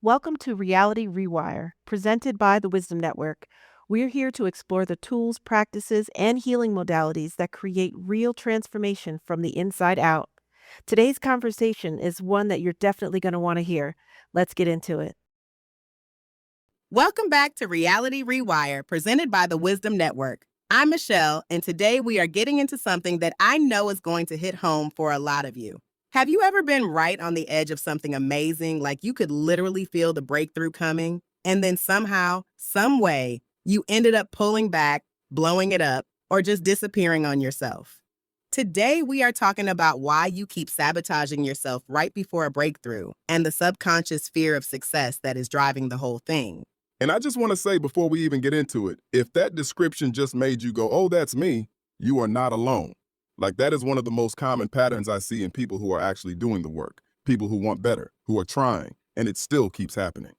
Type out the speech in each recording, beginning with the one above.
Welcome to Reality Rewire, presented by the Wisdom Network. We're here to explore the tools, practices, and healing modalities that create real transformation from the inside out. Today's conversation is one that you're definitely going to want to hear. Let's get into it. Welcome back to Reality Rewire, presented by the Wisdom Network. I'm Michelle, and today we are getting into something that I know is going to hit home for a lot of you. Have you ever been right on the edge of something amazing, like you could literally feel the breakthrough coming, and then somehow, some way, you ended up pulling back, blowing it up, or just disappearing on yourself? Today, we are talking about why you keep sabotaging yourself right before a breakthrough and the subconscious fear of success that is driving the whole thing. And I just want to say before we even get into it, if that description just made you go, oh, that's me, you are not alone. Like that is one of the most common patterns I see in people who are actually doing the work, people who want better, who are trying, and it still keeps happening.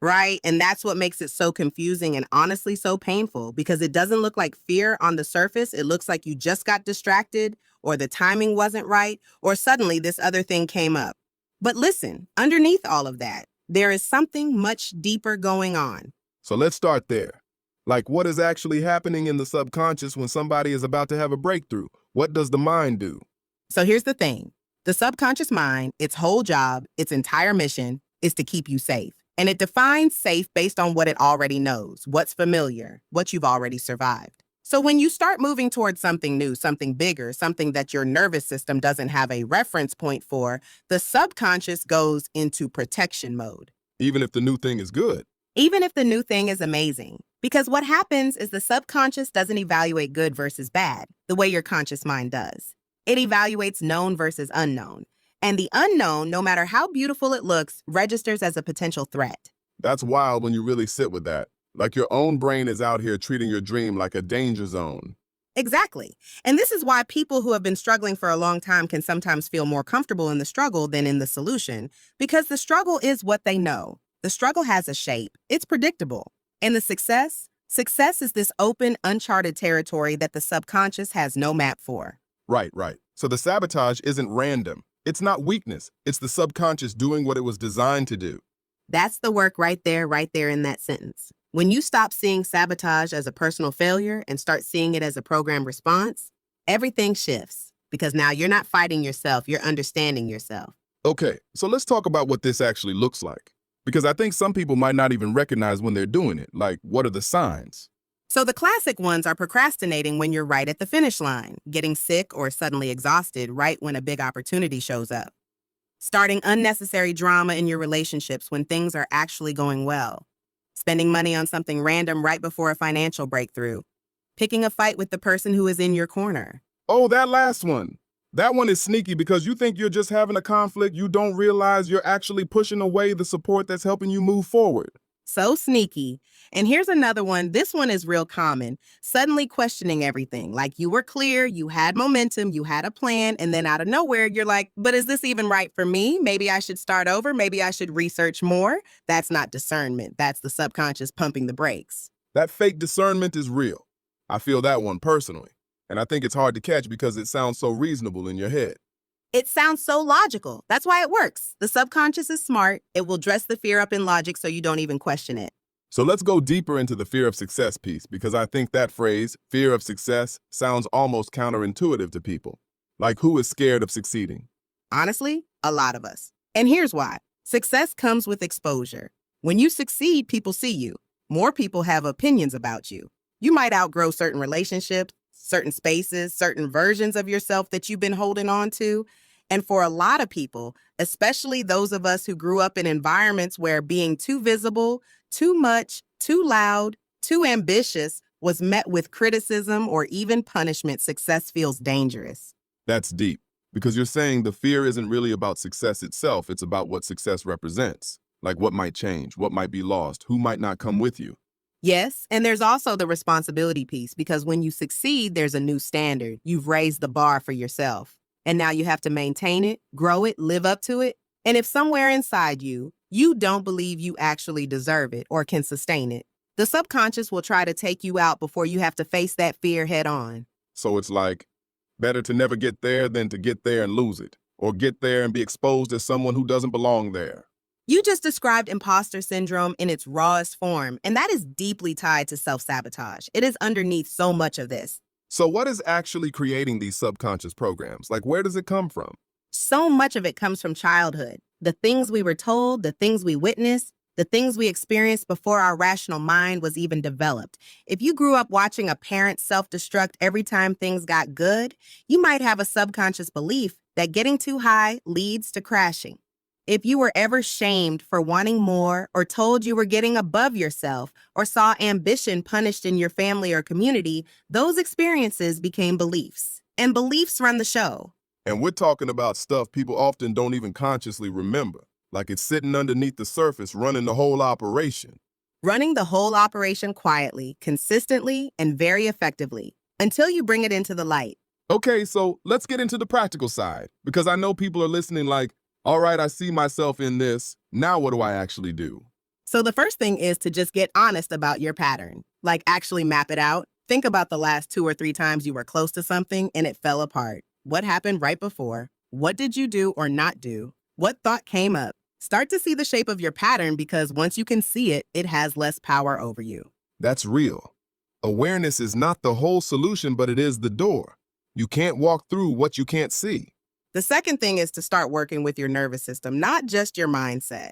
Right. And that's what makes it so confusing and honestly so painful, because it doesn't look like fear on the surface. It looks like you just got distracted, or the timing wasn't right, or suddenly this other thing came up. But listen, underneath all of that, there is something much deeper going on. So let's start there. Like what is actually happening in the subconscious when somebody is about to have a breakthrough? What does the mind do? So here's the thing. The subconscious mind, its whole job, its entire mission is to keep you safe. And it defines safe based on what it already knows, what's familiar, what you've already survived. So when you start moving towards something new, something bigger, something that your nervous system doesn't have a reference point for, the subconscious goes into protection mode. Even if the new thing is good. Even if the new thing is amazing. Because what happens is the subconscious doesn't evaluate good versus bad the way your conscious mind does. It evaluates known versus unknown. And the unknown, no matter how beautiful it looks, registers as a potential threat. That's wild when you really sit with that. Like your own brain is out here treating your dream like a danger zone. Exactly. And this is why people who have been struggling for a long time can sometimes feel more comfortable in the struggle than in the solution, because the struggle is what they know. The struggle has a shape. It's predictable. And the success is this open, uncharted territory that the subconscious has no map for. Right. So the sabotage isn't random. It's not weakness. It's the subconscious doing what it was designed to do. That's the work right there in that sentence. When you stop seeing sabotage as a personal failure and start seeing it as a programmed response, everything shifts, because now you're not fighting yourself, you're understanding yourself. Okay, so let's talk about what this actually looks like. Because I think some people might not even recognize when they're doing it. Like, what are the signs? So the classic ones are procrastinating when you're right at the finish line, getting sick or suddenly exhausted right when a big opportunity shows up, starting unnecessary drama in your relationships when things are actually going well, spending money on something random right before a financial breakthrough, picking a fight with the person who is in your corner. Oh, that last one. That one is sneaky because you think you're just having a conflict. You don't realize you're actually pushing away the support that's helping you move forward. So sneaky. And here's another one. This one is real common. Suddenly questioning everything. Like you were clear, you had momentum, you had a plan, and then out of nowhere, you're like, but is this even right for me? Maybe I should start over. Maybe I should research more. That's not discernment. That's the subconscious pumping the brakes. That fake discernment is real. I feel that one personally. And I think it's hard to catch because it sounds so reasonable in your head. It sounds so logical. That's why it works. The subconscious is smart. It will dress the fear up in logic so you don't even question it. So let's go deeper into the fear of success piece, because I think that phrase, fear of success, sounds almost counterintuitive to people. Like, who is scared of succeeding? Honestly, a lot of us. And here's why. Success comes with exposure. When you succeed, people see you. More people have opinions about you. You might outgrow certain relationships, certain spaces, certain versions of yourself that you've been holding on to. And for a lot of people, especially those of us who grew up in environments where being too visible, too much, too loud, too ambitious was met with criticism or even punishment, success feels dangerous. That's deep, because you're saying the fear isn't really about success itself. It's about what success represents. Like what might change, what might be lost, who might not come with you. Yes, and there's also the responsibility piece, because when you succeed, there's a new standard. You've raised the bar for yourself. And now you have to maintain it, grow it, live up to it. And if somewhere inside you, you don't believe you actually deserve it or can sustain it, the subconscious will try to take you out before you have to face that fear head on. So it's like, better to never get there than to get there and lose it, or get there and be exposed as someone who doesn't belong there. You just described imposter syndrome in its rawest form, and that is deeply tied to self-sabotage. It is underneath so much of this. So what is actually creating these subconscious programs? Like, where does it come from? So much of it comes from childhood. The things we were told, the things we witnessed, the things we experienced before our rational mind was even developed. If you grew up watching a parent self-destruct every time things got good, you might have a subconscious belief that getting too high leads to crashing. If you were ever shamed for wanting more or told you were getting above yourself or saw ambition punished in your family or community, those experiences became beliefs. And beliefs run the show. And we're talking about stuff people often don't even consciously remember, like it's sitting underneath the surface running the whole operation. Running the whole operation quietly, consistently, and very effectively until you bring it into the light. Okay, so let's get into the practical side, because I know people are listening like, all right, I see myself in this. Now what do I actually do? So the first thing is to just get honest about your pattern. Like actually map it out. Think about the last 2 or 3 times you were close to something and it fell apart. What happened right before? What did you do or not do? What thought came up? Start to see the shape of your pattern, because once you can see it, it has less power over you. That's real. Awareness is not the whole solution, but it is the door. You can't walk through what you can't see. The second thing is to start working with your nervous system, not just your mindset.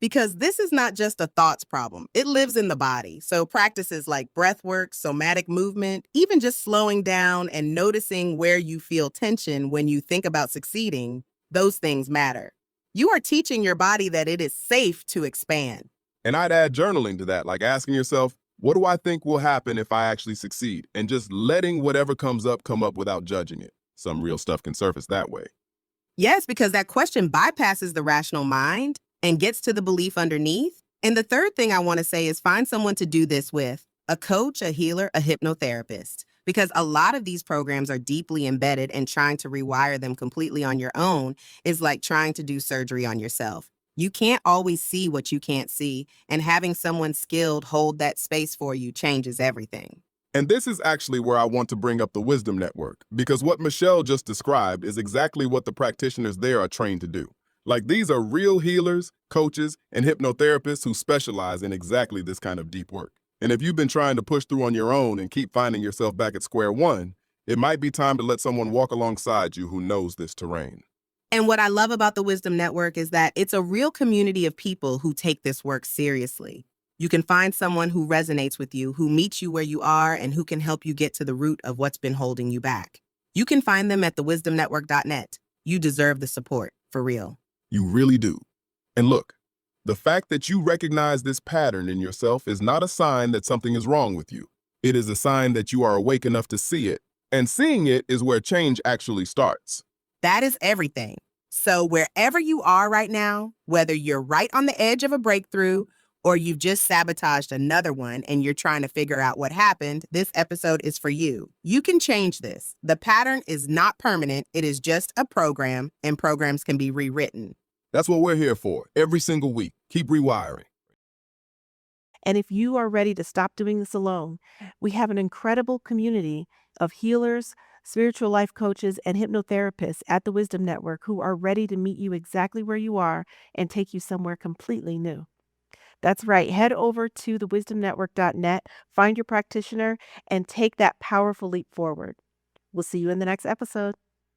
Because this is not just a thoughts problem. It lives in the body. So practices like breath work, somatic movement, even just slowing down and noticing where you feel tension when you think about succeeding, those things matter. You are teaching your body that it is safe to expand. And I'd add journaling to that, like asking yourself, what do I think will happen if I actually succeed? And just letting whatever comes up come up without judging it. Some real stuff can surface that way. Yes, because that question bypasses the rational mind and gets to the belief underneath. And the third thing I want to say is find someone to do this with: a coach, a healer, a hypnotherapist. Because a lot of these programs are deeply embedded, and trying to rewire them completely on your own is like trying to do surgery on yourself. You can't always see what you can't see, and having someone skilled hold that space for you changes everything. And this is actually where I want to bring up the Wisdom Network, because what Michelle just described is exactly what the practitioners there are trained to do. Like, these are real healers, coaches, and hypnotherapists who specialize in exactly this kind of deep work. And if you've been trying to push through on your own and keep finding yourself back at square one, it might be time to let someone walk alongside you who knows this terrain. And what I love about the Wisdom Network is that it's a real community of people who take this work seriously. You can find someone who resonates with you, who meets you where you are, and who can help you get to the root of what's been holding you back. You can find them at thewisdomnetwork.net. You deserve the support, for real. You really do. And look, the fact that you recognize this pattern in yourself is not a sign that something is wrong with you. It is a sign that you are awake enough to see it. And seeing it is where change actually starts. That is everything. So wherever you are right now, whether you're right on the edge of a breakthrough or you've just sabotaged another one and you're trying to figure out what happened, this episode is for you. You can change this. The pattern is not permanent. It is just a program, and programs can be rewritten. That's what we're here for, every single week. Keep rewiring. And if you are ready to stop doing this alone, we have an incredible community of healers, spiritual life coaches, and hypnotherapists at the Wisdom Network who are ready to meet you exactly where you are and take you somewhere completely new. That's right. Head over to thewisdomnetwork.net, find your practitioner, and take that powerful leap forward. We'll see you in the next episode.